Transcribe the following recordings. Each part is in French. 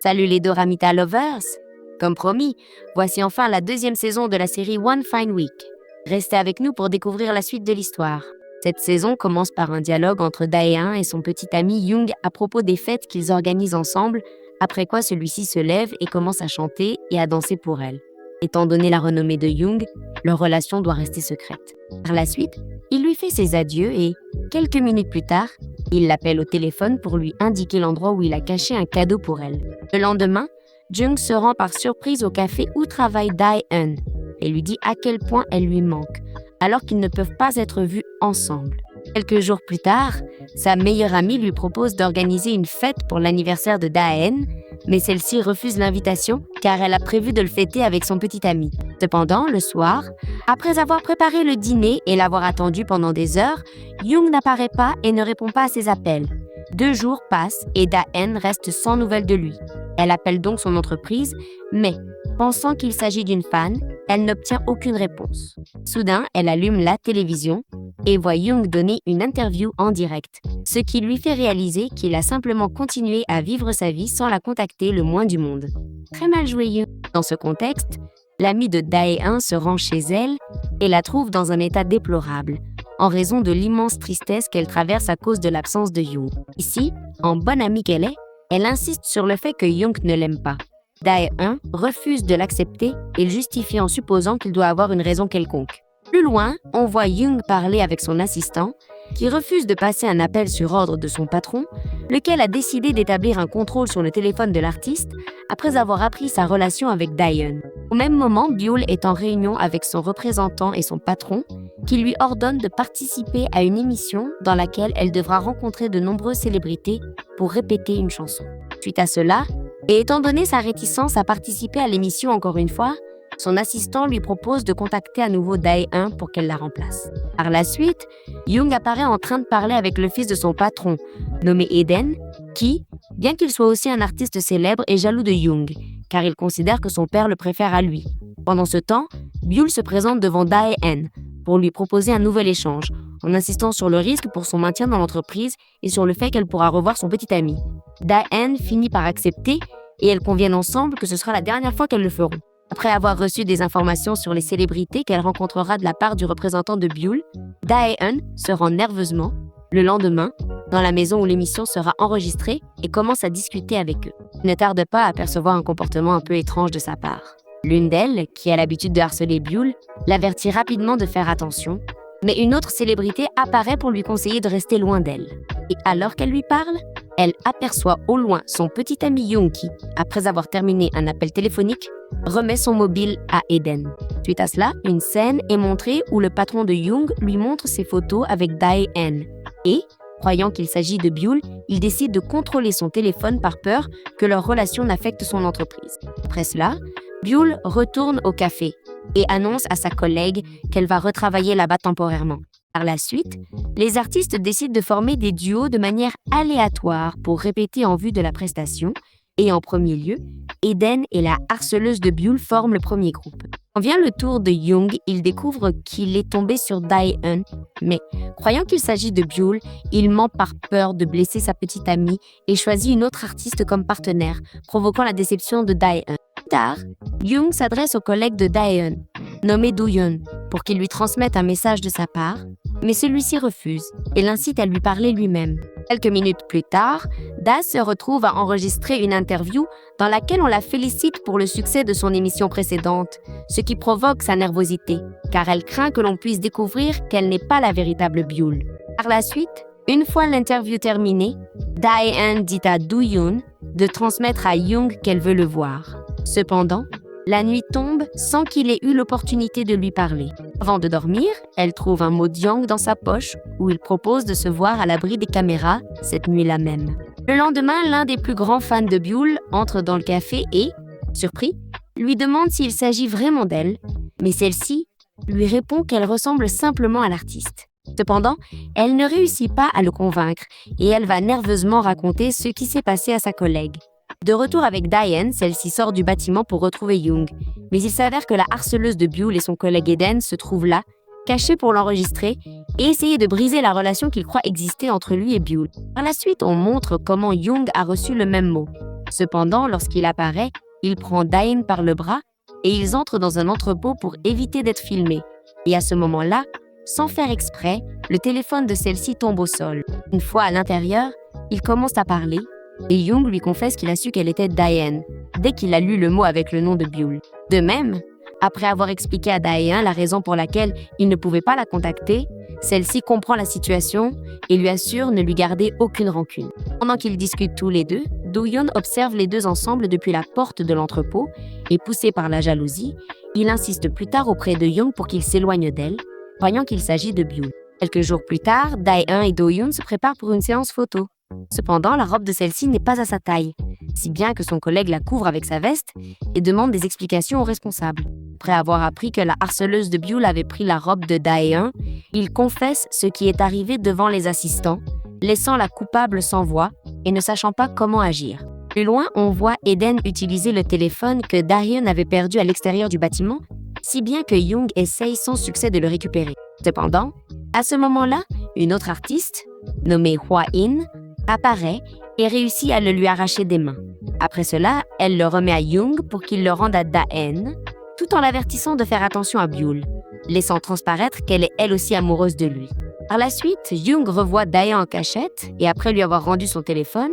Salut les Doramita Lovers! Comme promis, voici enfin la deuxième saison de la série One Fine Week. Restez avec nous pour découvrir la suite de l'histoire. Cette saison commence par un dialogue entre Dae-un et son petit ami Young à propos des fêtes qu'ils organisent ensemble, après quoi celui-ci se lève et commence à chanter et à danser pour elle. Étant donné la renommée de Young, leur relation doit rester secrète. Par la suite, il lui fait ses adieux et, quelques minutes plus tard, il l'appelle au téléphone pour lui indiquer l'endroit où il a caché un cadeau pour elle. Le lendemain, Jung se rend par surprise au café où travaille Dae-un et lui dit à quel point elle lui manque, alors qu'ils ne peuvent pas être vus ensemble. Quelques jours plus tard, sa meilleure amie lui propose d'organiser une fête pour l'anniversaire de Dae-un, mais celle-ci refuse l'invitation car elle a prévu de le fêter avec son petit ami. Cependant, le soir, après avoir préparé le dîner et l'avoir attendu pendant des heures, Young n'apparaît pas et ne répond pas à ses appels. 2 jours passent et Dae-un reste sans nouvelles de lui. Elle appelle donc son entreprise, mais, pensant qu'il s'agit d'une fan, elle n'obtient aucune réponse. Soudain, elle allume la télévision et voit Young donner une interview en direct, ce qui lui fait réaliser qu'il a simplement continué à vivre sa vie sans la contacter le moins du monde. Très mal joué, Young. Dans ce contexte, l'amie de Dae-un se rend chez elle et la trouve dans un état déplorable, en raison de l'immense tristesse qu'elle traverse à cause de l'absence de Young. Ici, en bonne amie qu'elle est, elle insiste sur le fait que Young ne l'aime pas. Dae-un refuse de l'accepter et le justifie en supposant qu'il doit avoir une raison quelconque. Plus loin, on voit Young parler avec son assistant, qui refuse de passer un appel sur ordre de son patron, lequel a décidé d'établir un contrôle sur le téléphone de l'artiste après avoir appris sa relation avec Dae-un. Au même moment, Byul est en réunion avec son représentant et son patron, qui lui ordonne de participer à une émission dans laquelle elle devra rencontrer de nombreuses célébrités pour répéter une chanson. Suite à cela, et étant donné sa réticence à participer à l'émission encore une fois, son assistant lui propose de contacter à nouveau Dae-un pour qu'elle la remplace. Par la suite, Young apparaît en train de parler avec le fils de son patron, nommé Eden, qui, bien qu'il soit aussi un artiste célèbre, est jaloux de Young, car il considère que son père le préfère à lui. Pendant ce temps, Byul se présente devant Dae-un pour lui proposer un nouvel échange, en insistant sur le risque pour son maintien dans l'entreprise et sur le fait qu'elle pourra revoir son petit ami. Dae-un finit par accepter et elles conviennent ensemble que ce sera la dernière fois qu'elles le feront. Après avoir reçu des informations sur les célébrités qu'elle rencontrera de la part du représentant de Byul, Dae-un se rend nerveusement, le lendemain, dans la maison où l'émission sera enregistrée et commence à discuter avec eux. Il ne tarde pas à percevoir un comportement un peu étrange de sa part. L'une d'elles, qui a l'habitude de harceler Byul, l'avertit rapidement de faire attention, mais une autre célébrité apparaît pour lui conseiller de rester loin d'elle. Et alors qu'elle lui parle, elle aperçoit au loin son petit ami Young qui, après avoir terminé un appel téléphonique, remet son mobile à Eden. Suite à cela, une scène est montrée où le patron de Young lui montre ses photos avec Dae-un et, croyant qu'il s'agit de Byul, il décide de contrôler son téléphone par peur que leur relation n'affecte son entreprise. Après cela, Byul retourne au café et annonce à sa collègue qu'elle va retravailler là-bas temporairement. Par la suite, les artistes décident de former des duos de manière aléatoire pour répéter en vue de la prestation et en premier lieu, Eden et la harceleuse de Byul forment le premier groupe. Quand vient le tour de Young, il découvre qu'il est tombé sur Dae-un, mais croyant qu'il s'agit de Byul, il ment par peur de blesser sa petite amie et choisit une autre artiste comme partenaire, provoquant la déception de Dae-un. Plus tard, Young s'adresse au collègue de Dae-un, nommé Do-yeon, pour qu'il lui transmette un message de sa part, mais celui-ci refuse et l'incite à lui parler lui-même. Quelques minutes plus tard, Da se retrouve à enregistrer une interview dans laquelle on la félicite pour le succès de son émission précédente, ce qui provoque sa nervosité, car elle craint que l'on puisse découvrir qu'elle n'est pas la véritable Byul. Par la suite, une fois l'interview terminée, Dae-un dit à Do-yeon de transmettre à Young qu'elle veut le voir. Cependant, la nuit tombe sans qu'il ait eu l'opportunité de lui parler. Avant de dormir, elle trouve un mot d'Young dans sa poche où il propose de se voir à l'abri des caméras cette nuit-là même. Le lendemain, l'un des plus grands fans de Byul entre dans le café et, surpris, lui demande s'il s'agit vraiment d'elle, mais celle-ci lui répond qu'elle ressemble simplement à l'artiste. Cependant, elle ne réussit pas à le convaincre et elle va nerveusement raconter ce qui s'est passé à sa collègue. De retour avec Dae-un, celle-ci sort du bâtiment pour retrouver Young, mais il s'avère que la harceleuse de Byul et son collègue Eden se trouvent là, cachés pour l'enregistrer et essayer de briser la relation qu'il croit exister entre lui et Byul. Par la suite, on montre comment Young a reçu le même mot. Cependant, lorsqu'il apparaît, il prend Dae-in par le bras et ils entrent dans un entrepôt pour éviter d'être filmés. Et à ce moment-là, sans faire exprès, le téléphone de celle-ci tombe au sol. Une fois à l'intérieur, il commence à parler et Young lui confesse qu'il a su qu'elle était Dae-in dès qu'il a lu le mot avec le nom de Byul. De même, après avoir expliqué à Dae-in la raison pour laquelle il ne pouvait pas la contacter, celle-ci comprend la situation et lui assure ne lui garder aucune rancune. Pendant qu'ils discutent tous les deux, Do-hyun observe les deux ensemble depuis la porte de l'entrepôt et poussé par la jalousie, il insiste plus tard auprès de Young pour qu'il s'éloigne d'elle, croyant qu'il s'agit de Byul. Quelques jours plus tard, Dae-in et Do-hyun se préparent pour une séance photo. Cependant, la robe de celle-ci n'est pas à sa taille, si bien que son collègue la couvre avec sa veste et demande des explications aux responsables. Après avoir appris que la harceleuse de Byul avait pris la robe de Dae-in, il confesse ce qui est arrivé devant les assistants, laissant la coupable sans voix et ne sachant pas comment agir. Plus loin, on voit Eden utiliser le téléphone que Dae-in avait perdu à l'extérieur du bâtiment, si bien que Young essaye sans succès de le récupérer. Cependant, à ce moment-là, une autre artiste, nommée Hwa-in, apparaît et réussit à le lui arracher des mains. Après cela, elle le remet à Young pour qu'il le rende à Dae-in, tout en l'avertissant de faire attention à Byul, laissant transparaître qu'elle est elle aussi amoureuse de lui. Par la suite, Young revoit Dae-in en cachette et après lui avoir rendu son téléphone,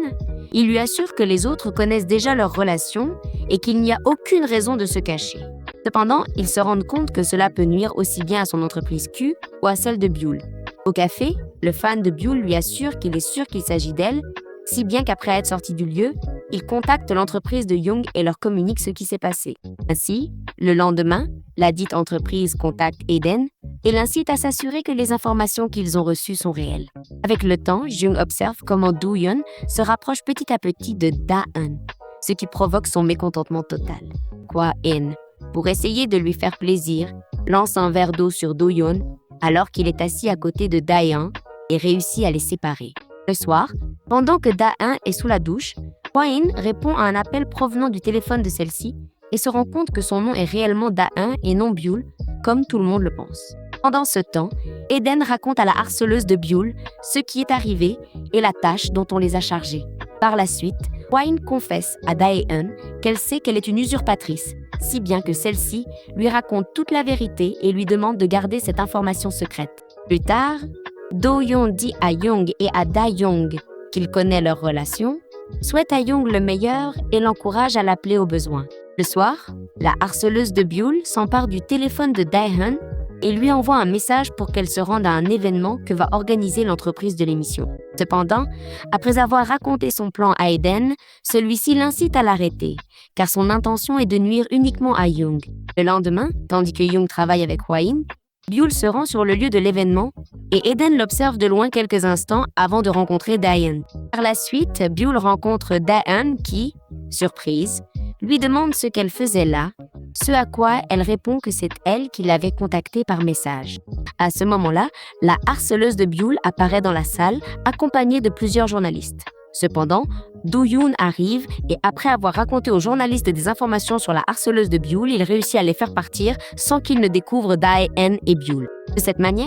il lui assure que les autres connaissent déjà leur relation et qu'il n'y a aucune raison de se cacher. Cependant, ils se rendent compte que cela peut nuire aussi bien à son entreprise Q ou à celle de Byul. Au café, le fan de Byul lui assure qu'il est sûr qu'il s'agit d'elle, si bien qu'après être sorti du lieu, il contacte l'entreprise de Young et leur communique ce qui s'est passé. Ainsi, le lendemain, la dite entreprise contacte Eden et l'incite à s'assurer que les informations qu'ils ont reçues sont réelles. Avec le temps, Young observe comment Do-hyun se rapproche petit à petit de Dae-in, ce qui provoque son mécontentement total. Hwa-in, pour essayer de lui faire plaisir, lance un verre d'eau sur Do-hyun alors qu'il est assis à côté de Dae-in et réussit à les séparer. Le soir, pendant que Dae-in est sous la douche, Hwa-in répond à un appel provenant du téléphone de celle-ci et se rend compte que son nom est réellement Dae-in et non Byul, comme tout le monde le pense. Pendant ce temps, Eden raconte à la harceleuse de Byul ce qui est arrivé et la tâche dont on les a chargés. Par la suite, Hwa-in confesse à Dae-in qu'elle sait qu'elle est une usurpatrice, si bien que celle-ci lui raconte toute la vérité et lui demande de garder cette information secrète. Plus tard, Do-hyun dit à Young et à Dae-young qu'il connaît leur relation, souhaite à Young le meilleur et l'encourage à l'appeler au besoin. Le soir, la harceleuse de Byul s'empare du téléphone de Dae-hyun et lui envoie un message pour qu'elle se rende à un événement que va organiser l'entreprise de l'émission. Cependant, après avoir raconté son plan à Eden, celui-ci l'incite à l'arrêter, car son intention est de nuire uniquement à Young. Le lendemain, tandis que Young travaille avec Hwa-in, Byul se rend sur le lieu de l'événement et Eden l'observe de loin quelques instants avant de rencontrer Dae-in. Par la suite, Byul rencontre Dae-in qui, surprise, lui demande ce qu'elle faisait là, ce à quoi elle répond que c'est elle qui l'avait contactée par message. À ce moment-là, la harceleuse de Byul apparaît dans la salle, accompagnée de plusieurs journalistes. Cependant, Do-hyun arrive et après avoir raconté aux journalistes des informations sur la harceleuse de Byul, il réussit à les faire partir sans qu'ils ne découvrent Dae-in et Byul. De cette manière,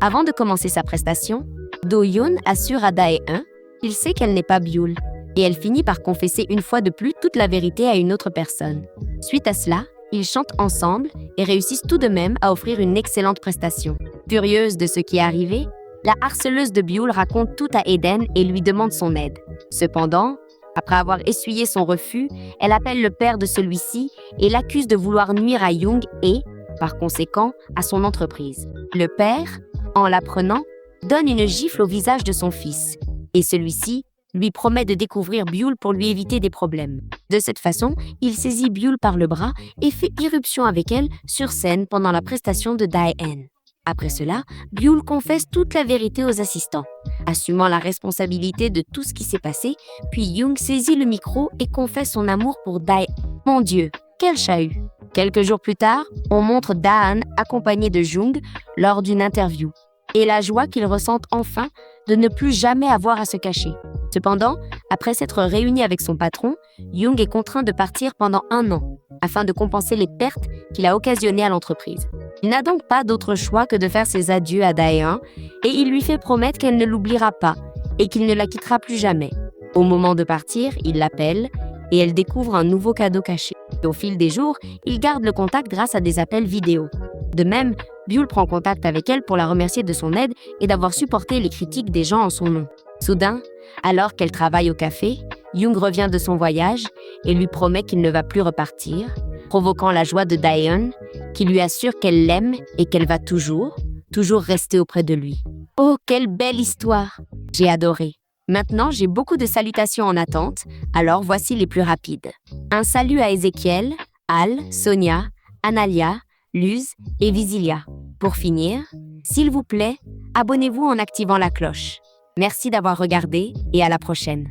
avant de commencer sa prestation, Do-hyun assure à Dae-in qu'il sait qu'elle n'est pas Byul et elle finit par confesser une fois de plus toute la vérité à une autre personne. Suite à cela, ils chantent ensemble et réussissent tout de même à offrir une excellente prestation. Furieuse de ce qui est arrivé, la harceleuse de Byul raconte tout à Eden et lui demande son aide. Cependant, après avoir essuyé son refus, elle appelle le père de celui-ci et l'accuse de vouloir nuire à Young et, par conséquent, à son entreprise. Le père, en l'apprenant, donne une gifle au visage de son fils et celui-ci lui promet de découvrir Byul pour lui éviter des problèmes. De cette façon, il saisit Byul par le bras et fait irruption avec elle sur scène pendant la prestation de Dae-in. Après cela, Byul confesse toute la vérité aux assistants, assumant la responsabilité de tout ce qui s'est passé, puis Young saisit le micro et confesse son amour pour Dae. Mon Dieu, quel chahut! Quelques jours plus tard, on montre Dae-in accompagné de Jung lors d'une interview, et la joie qu'il ressent enfin de ne plus jamais avoir à se cacher. Cependant, après s'être réuni avec son patron, Young est contraint de partir pendant 1 an, afin de compenser les pertes qu'il a occasionnées à l'entreprise. Il n'a donc pas d'autre choix que de faire ses adieux à Dae-in et il lui fait promettre qu'elle ne l'oubliera pas et qu'il ne la quittera plus jamais. Au moment de partir, il l'appelle et elle découvre un nouveau cadeau caché. Au fil des jours, il garde le contact grâce à des appels vidéo. De même, Buell prend contact avec elle pour la remercier de son aide et d'avoir supporté les critiques des gens en son nom. Soudain, alors qu'elle travaille au café, Young revient de son voyage et lui promet qu'il ne va plus repartir, provoquant la joie de Daeun, qui lui assure qu'elle l'aime et qu'elle va toujours rester auprès de lui. Oh, quelle belle histoire! J'ai adoré. Maintenant, j'ai beaucoup de salutations en attente, alors voici les plus rapides. Un salut à Ézéchiel, Al, Sonia, Analia, Luz et Visilia. Pour finir, s'il vous plaît, abonnez-vous en activant la cloche. Merci d'avoir regardé et à la prochaine.